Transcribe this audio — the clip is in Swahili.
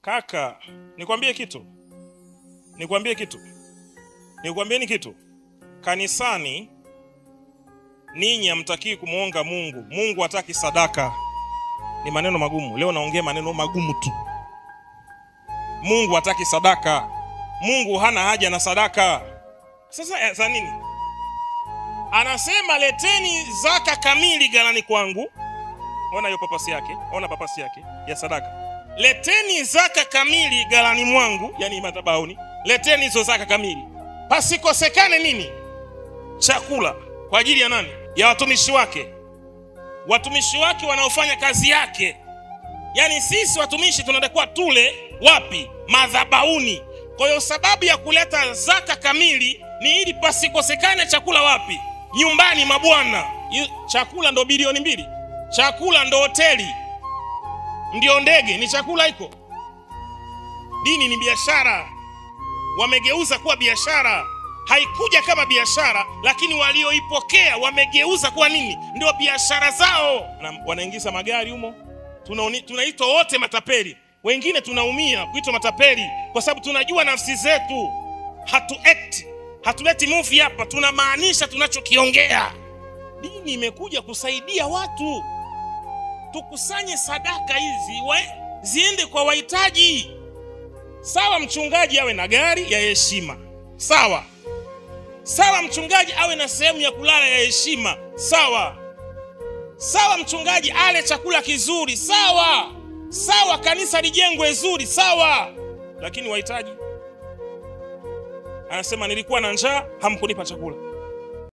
Kaka, nikwambie kitu. Kanisani ninyi hamtakii kumuonga Mungu. Mungu hataki sadaka. Ni maneno magumu. Leo naongea maneno magumu tu. Mungu hataki sadaka. Mungu hana haja na sadaka. Sasa za nini? Anasema leteni zaka kamili ghalani kwangu. Ona hiyo papasi yake. Ona papasi yake ya sadaka. Leteni zaka kamili ghalani mwangu, yani madhabahuni. Leteni hizo zaka kamili. Pasikosekane nini? Chakula. Kwa ajili ya nani? Ya watumishi wake. Watumishi wake wanaofanya kazi yake. Yani sisi watumishi tunatakiwa tule wapi? Madhabahuni. Kwa hiyo sababu ya kuleta zaka kamili ni ili pasikosekane chakula wapi? Nyumbani mwa Bwana. Chakula ndo bilioni 2. Chakula ndo hoteli. Ndio ndege, ni chakula iko. Dini ni biashara. Wamegeuza kuwa biashara. Haikuja kama biashara, lakini walioipokea wamegeuza kuwa nini? Ndio biashara zao. Wanaingiza magari humo. Tunaitwa wote matapeli. Wengine tunaumia kuitwa matapeli kwa sababu tunajua nafsi zetu. Hatuleti movie hapa, tunamaanisha tunachokiongea. Dini imekuja kusaidia watu. Tukusanye sadaka hizi ziende kwa wahitaji. Sawa mchungaji awe na gari ya heshima. Sawa. Sawa mchungaji awe na sehemu ya kulala ya heshima. Sawa. Sawa mchungaji ale chakula kizuri. Sawa. Sawa kanisa lijengwe zuri. Sawa. Lakini wahitaji, anasema nilikuwa na njaa hamkunipa chakula.